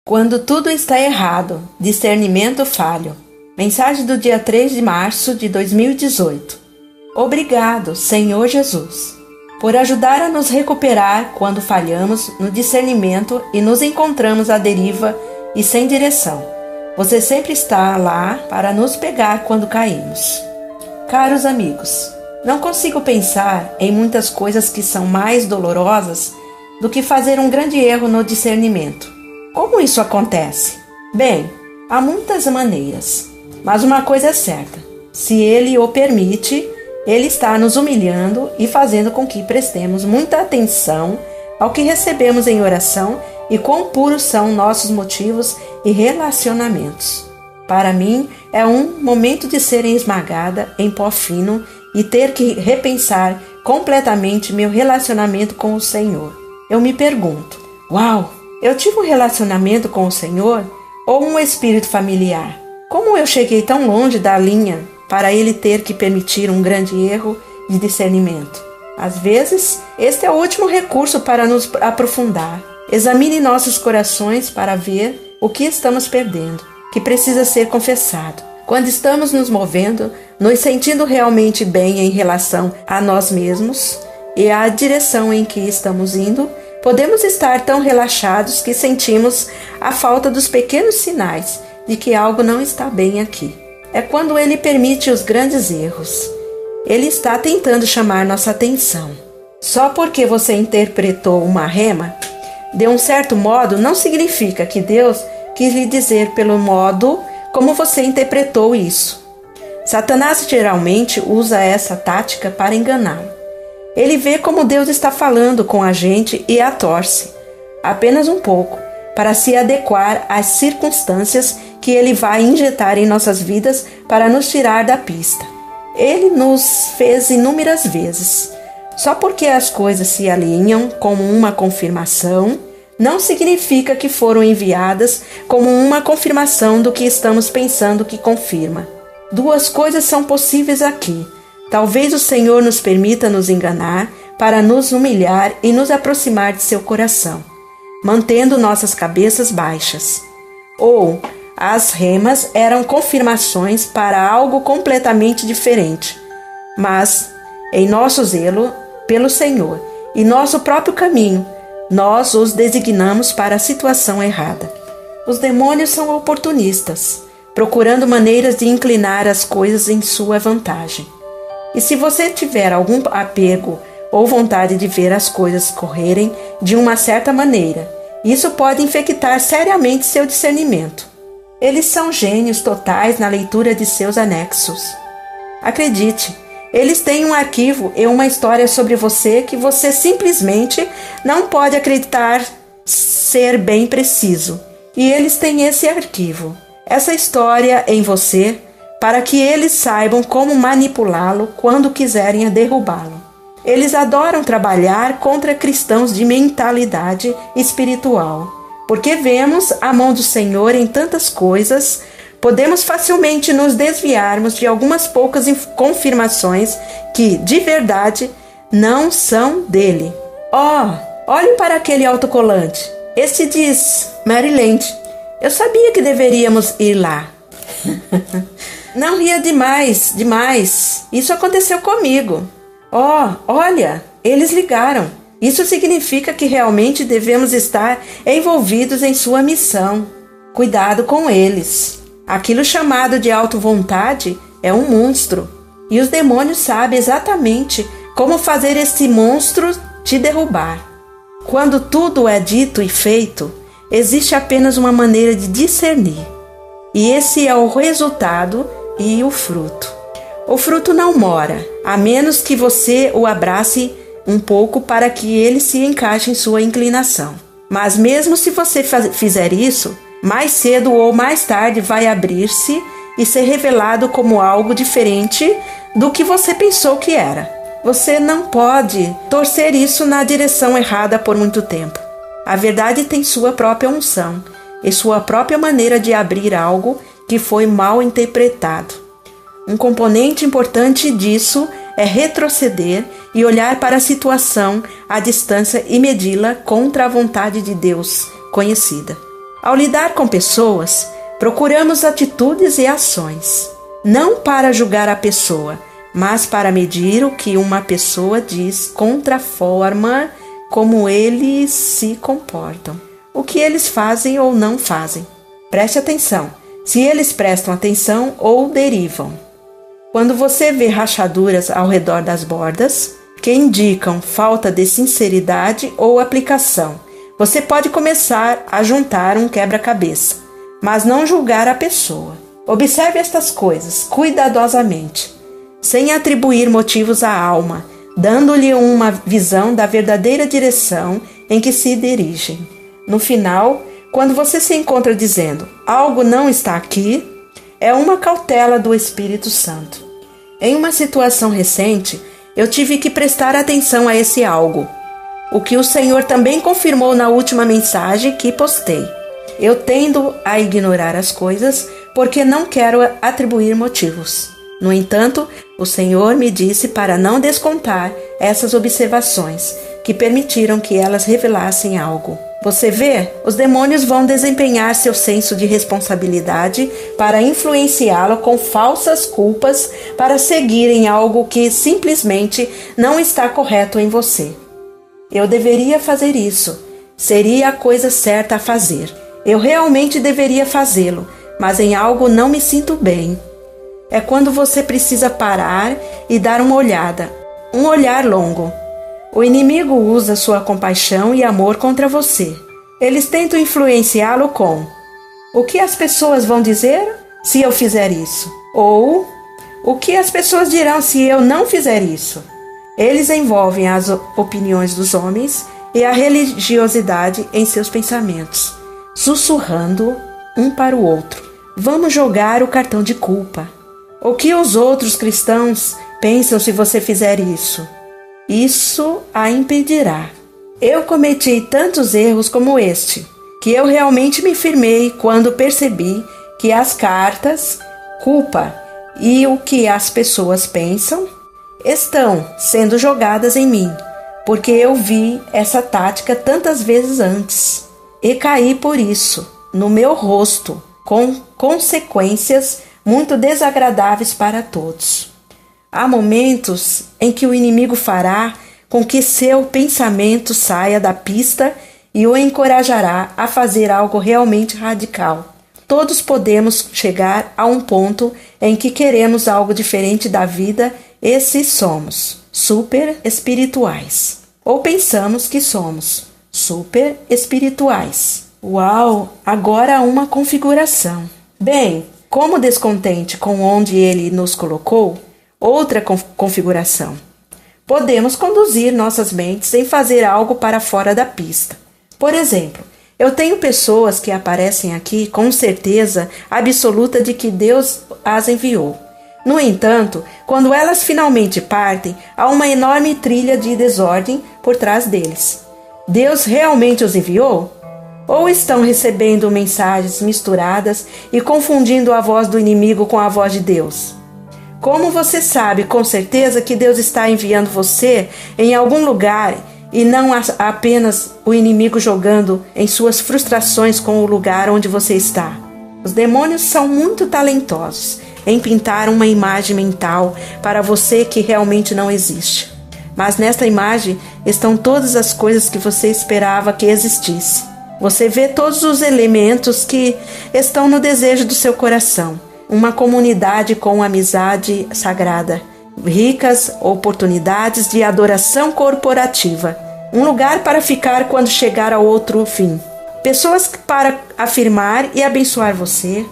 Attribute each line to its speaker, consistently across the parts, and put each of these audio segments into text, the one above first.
Speaker 1: Quando tudo está errado, discernimento falho. Mensagem do dia 3 de março de 2018. Obrigado, Senhor Jesus, por ajudar a nos recuperar quando falhamos no discernimento e nos encontramos à deriva e sem direção. Você sempre está lá para nos pegar quando caímos. Caros amigos, não consigo pensar em muitas coisas que são mais dolorosas do que fazer um grande erro no discernimento. Como isso acontece? Bem, há muitas maneiras, mas uma coisa é certa: se Ele o permite, Ele está nos humilhando e fazendo com que prestemos muita atenção ao que recebemos em oração e quão puros são nossos motivos e relacionamentos. Para mim, é um momento de ser esmagada em pó fino e ter que repensar completamente meu relacionamento com o Senhor. Eu me pergunto: uau! Eu tive um relacionamento com o Senhor ou um espírito familiar? Como eu cheguei tão longe da linha para Ele ter que permitir um grande erro de discernimento? Às vezes, este é o último recurso para nos aprofundar. Examine nossos corações para ver o que estamos perdendo, que precisa ser confessado. Quando estamos nos movendo, nos sentindo realmente bem em relação a nós mesmos e à direção em que estamos indo, podemos estar tão relaxados que sentimos a falta dos pequenos sinais de que algo não está bem aqui. É quando Ele permite os grandes erros. Ele está tentando chamar nossa atenção. Só porque você interpretou uma rema de um certo modo, não significa que Deus quis lhe dizer pelo modo como você interpretou isso. Satanás geralmente usa essa tática para enganá-lo. Ele vê como Deus está falando com a gente e a torce, apenas um pouco, para se adequar às circunstâncias que Ele vai injetar em nossas vidas para nos tirar da pista. Ele nos fez inúmeras vezes. Só porque as coisas se alinham como uma confirmação, não significa que foram enviadas como uma confirmação do que estamos pensando que confirma. Duas coisas são possíveis aqui. Talvez o Senhor nos permita nos enganar para nos humilhar e nos aproximar de seu coração, mantendo nossas cabeças baixas. Ou as remas eram confirmações para algo completamente diferente, mas, em nosso zelo pelo Senhor e nosso próprio caminho, nós os designamos para a situação errada. Os demônios são oportunistas, procurando maneiras de inclinar as coisas em sua vantagem. E se você tiver algum apego ou vontade de ver as coisas correrem de uma certa maneira, isso pode infectar seriamente seu discernimento. Eles são gênios totais na leitura de seus anexos. Acredite, eles têm um arquivo e uma história sobre você que você simplesmente não pode acreditar ser bem preciso. E eles têm esse arquivo, essa história em você, para que eles saibam como manipulá-lo quando quiserem derrubá-lo. Eles adoram trabalhar contra cristãos de mentalidade espiritual, porque vemos a mão do Senhor em tantas coisas, podemos facilmente nos desviarmos de algumas poucas confirmações que, de verdade, não são dele. Olhe para aquele autocolante. Este diz Maryland. Eu sabia que deveríamos ir lá. Não ria demais. Isso aconteceu comigo. Olha, eles ligaram. Isso significa que realmente devemos estar envolvidos em sua missão. Cuidado com eles. Aquilo chamado de auto-vontade é um monstro. E os demônios sabem exatamente como fazer esse monstro te derrubar. Quando tudo é dito e feito, existe apenas uma maneira de discernir. E esse é o resultado e o fruto. O fruto não mora, a menos que você o abrace um pouco para que ele se encaixe em sua inclinação. Mas mesmo se você fizer isso, mais cedo ou mais tarde vai abrir-se e ser revelado como algo diferente do que você pensou que era. Você não pode torcer isso na direção errada por muito tempo. A verdade tem sua própria unção e sua própria maneira de abrir algo que foi mal interpretado. Um componente importante disso é retroceder e olhar para a situação à distância e medi-la contra a vontade de Deus conhecida. Ao lidar com pessoas, procuramos atitudes e ações, não para julgar a pessoa, mas para medir o que uma pessoa diz contra a forma como eles se comportam, o que eles fazem ou não fazem. Preste atenção, se eles prestam atenção ou derivam. Quando você vê rachaduras ao redor das bordas, que indicam falta de sinceridade ou aplicação, você pode começar a juntar um quebra-cabeça, mas não julgar a pessoa. Observe estas coisas cuidadosamente, sem atribuir motivos à alma, dando-lhe uma visão da verdadeira direção em que se dirigem. No final, quando você se encontra dizendo algo não está aqui, é uma cautela do Espírito Santo. Em uma situação recente, eu tive que prestar atenção a esse algo, o que o Senhor também confirmou na última mensagem que postei. Eu tendo a ignorar as coisas porque não quero atribuir motivos. No entanto, o Senhor me disse para não descontar essas observações, que permitiram que elas revelassem algo. Você vê? Os demônios vão desempenhar seu senso de responsabilidade para influenciá-lo com falsas culpas para seguirem algo que simplesmente não está correto em você. Eu deveria fazer isso. Seria a coisa certa a fazer. Eu realmente deveria fazê-lo, mas em algo não me sinto bem. É quando você precisa parar e dar uma olhada, um olhar longo. O inimigo usa sua compaixão e amor contra você. Eles tentam influenciá-lo com: o que as pessoas vão dizer se eu fizer isso? Ou o que as pessoas dirão se eu não fizer isso? Eles envolvem as opiniões dos homens e a religiosidade em seus pensamentos, sussurrando um para o outro: vamos jogar o cartão de culpa. O que os outros cristãos pensam se você fizer isso? Isso a impedirá. Eu cometi tantos erros como este, que eu realmente me firmei quando percebi que as cartas, culpa e o que as pessoas pensam estão sendo jogadas em mim, porque eu vi essa tática tantas vezes antes e caí por isso no meu rosto, com consequências muito desagradáveis para todos. Há momentos em que o inimigo fará com que seu pensamento saia da pista e o encorajará a fazer algo realmente radical. Todos podemos chegar a um ponto em que queremos algo diferente da vida e se somos super espirituais. Ou pensamos que somos super espirituais. Uau! Agora há uma configuração. Bem, como descontente com onde ele nos colocou, outra configuração. Podemos conduzir nossas mentes em fazer algo para fora da pista. Por exemplo, eu tenho pessoas que aparecem aqui com certeza absoluta de que Deus as enviou. No entanto, quando elas finalmente partem, há uma enorme trilha de desordem por trás deles. Deus realmente os enviou? Ou estão recebendo mensagens misturadas e confundindo a voz do inimigo com a voz de Deus? Como você sabe com certeza que Deus está enviando você em algum lugar e não apenas o inimigo jogando em suas frustrações com o lugar onde você está? Os demônios são muito talentosos em pintar uma imagem mental para você que realmente não existe. Mas nesta imagem estão todas as coisas que você esperava que existisse. Você vê todos os elementos que estão no desejo do seu coração. Uma comunidade com amizade sagrada, ricas oportunidades de adoração corporativa, um lugar para ficar quando chegar ao outro fim, pessoas para afirmar e abençoar você,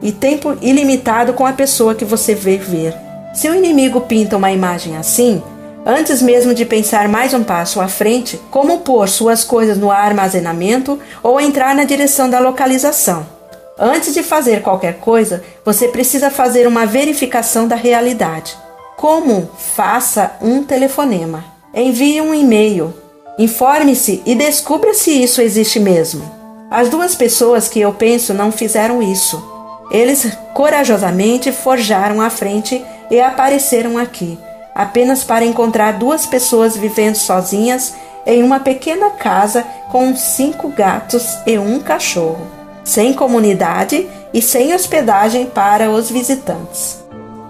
Speaker 1: e tempo ilimitado com a pessoa que você vê ver. Se o inimigo pinta uma imagem assim, antes mesmo de pensar mais um passo à frente, como pôr suas coisas no armazenamento ou entrar na direção da localização. Antes de fazer qualquer coisa, você precisa fazer uma verificação da realidade. Como? Faça um telefonema. Envie um e-mail. Informe-se e descubra se isso existe mesmo. As duas pessoas que eu penso não fizeram isso. Eles corajosamente forjaram à frente e apareceram aqui, apenas para encontrar duas pessoas vivendo sozinhas em uma pequena casa com 5 gatos e um cachorro. sem comunidade e sem hospedagem para os visitantes.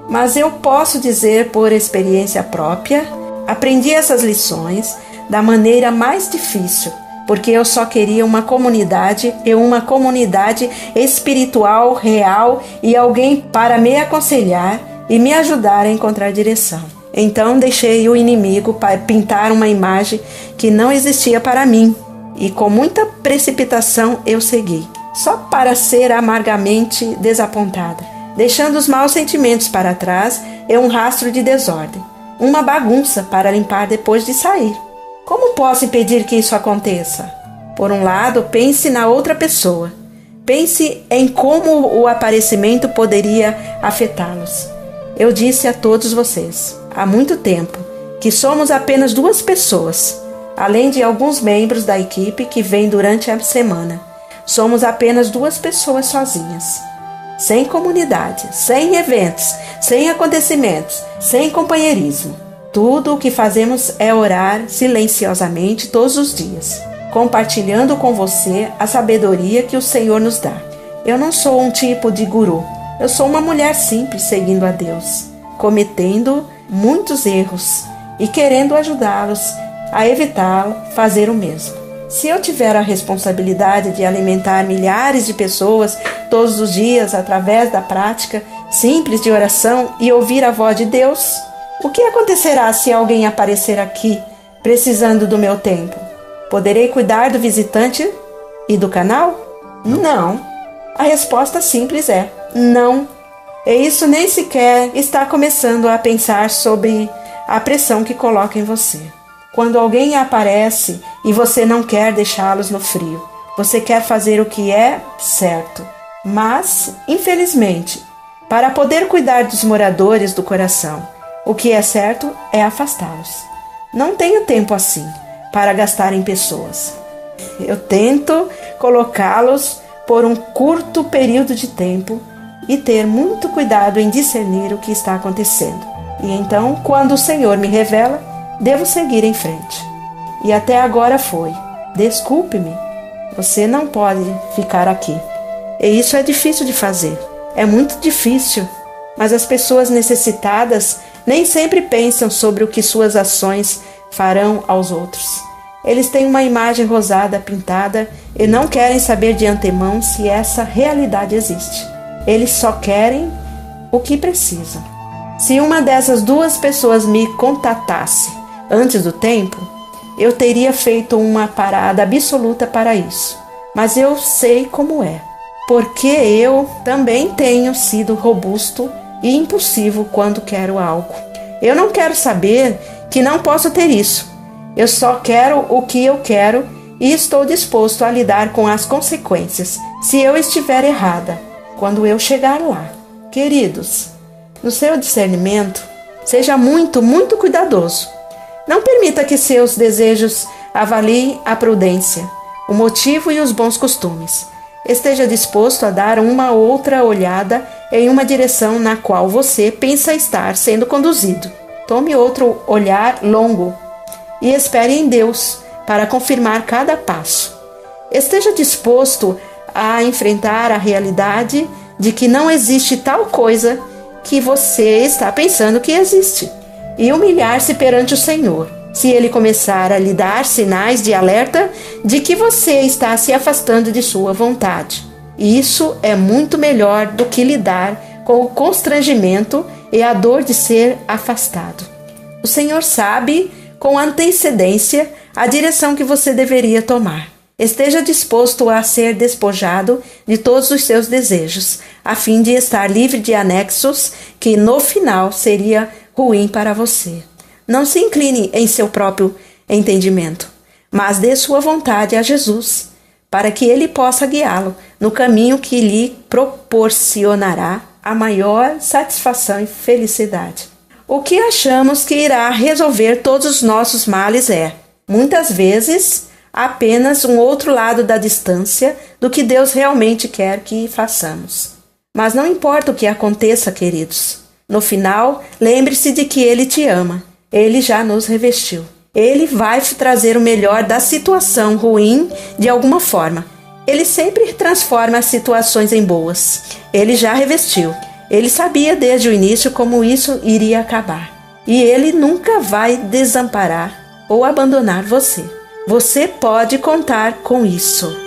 Speaker 1: Mas eu posso dizer por experiência própria, aprendi essas lições da maneira mais difícil, porque eu só queria uma comunidade espiritual, real e alguém para me aconselhar e me ajudar a encontrar direção. Então deixei o inimigo pintar uma imagem que não existia para mim e com muita precipitação eu segui, só para ser amargamente desapontada, deixando os maus sentimentos para trás e um rastro de desordem, uma bagunça para limpar depois de sair. Como posso impedir que isso aconteça? Por um lado, pense na outra pessoa. Pense em como o aparecimento poderia afetá-los. Eu disse a todos vocês, há muito tempo, que somos apenas 2 pessoas, além de alguns membros da equipe que vêm durante a semana. Somos apenas 2 pessoas sozinhas. Sem comunidade, sem eventos, sem acontecimentos, sem companheirismo. Tudo o que fazemos é orar silenciosamente todos os dias, compartilhando com você a sabedoria que o Senhor nos dá. Eu não sou um tipo de guru. Eu sou uma mulher simples seguindo a Deus, cometendo muitos erros e querendo ajudá-los a evitar fazer o mesmo. Se eu tiver a responsabilidade de alimentar milhares de pessoas todos os dias através da prática simples de oração e ouvir a voz de Deus, o que acontecerá se alguém aparecer aqui precisando do meu tempo? Poderei cuidar do visitante e do canal? Não. A resposta simples é não. E isso nem sequer está começando a pensar sobre a pressão que coloca em você. Quando alguém aparece e você não quer deixá-los no frio, você quer fazer o que é certo. Mas, infelizmente, para poder cuidar dos moradores do coração, o que é certo é afastá-los. Não tenho tempo assim para gastar em pessoas. Eu tento colocá-los por um curto período de tempo e ter muito cuidado em discernir o que está acontecendo. E então, quando o Senhor me revela, devo seguir em frente. E até agora foi. Desculpe-me, você não pode ficar aqui. E isso é difícil de fazer. É muito difícil. Mas as pessoas necessitadas nem sempre pensam sobre o que suas ações farão aos outros. Eles têm uma imagem rosada pintada e não querem saber de antemão se essa realidade existe. Eles só querem o que precisam. Se uma dessas 2 pessoas me contatasse antes do tempo, eu teria feito uma parada absoluta para isso. Mas eu sei como é, porque eu também tenho sido robusto e impulsivo quando quero algo. Eu não quero saber que não posso ter isso. Eu só quero o que eu quero e estou disposto a lidar com as consequências se eu estiver errada quando eu chegar lá. Queridos, no seu discernimento, seja muito, muito cuidadoso. Não permita que seus desejos avaliem a prudência, o motivo e os bons costumes. Esteja disposto a dar uma outra olhada em uma direção na qual você pensa estar sendo conduzido. Tome outro olhar longo e espere em Deus para confirmar cada passo. Esteja disposto a enfrentar a realidade de que não existe tal coisa que você está pensando que existe e humilhar-se perante o Senhor. Se ele começar a lhe dar sinais de alerta de que você está se afastando de sua vontade. Isso é muito melhor do que lidar com o constrangimento e a dor de ser afastado. O Senhor sabe com antecedência a direção que você deveria tomar. Esteja disposto a ser despojado de todos os seus desejos, a fim de estar livre de anexos que no final seria ruim para você. Não se incline em seu próprio entendimento, mas dê sua vontade a Jesus, para que ele possa guiá-lo no caminho que lhe proporcionará a maior satisfação e felicidade. O que achamos que irá resolver todos os nossos males é, muitas vezes, apenas um outro lado da distância do que Deus realmente quer que façamos. Mas não importa o que aconteça, queridos. No final, lembre-se de que Ele te ama. Ele já nos revestiu. Ele vai trazer o melhor da situação ruim de alguma forma. Ele sempre transforma as situações em boas. Ele já revestiu. Ele sabia desde o início como isso iria acabar. E Ele nunca vai desamparar ou abandonar você. Você pode contar com isso.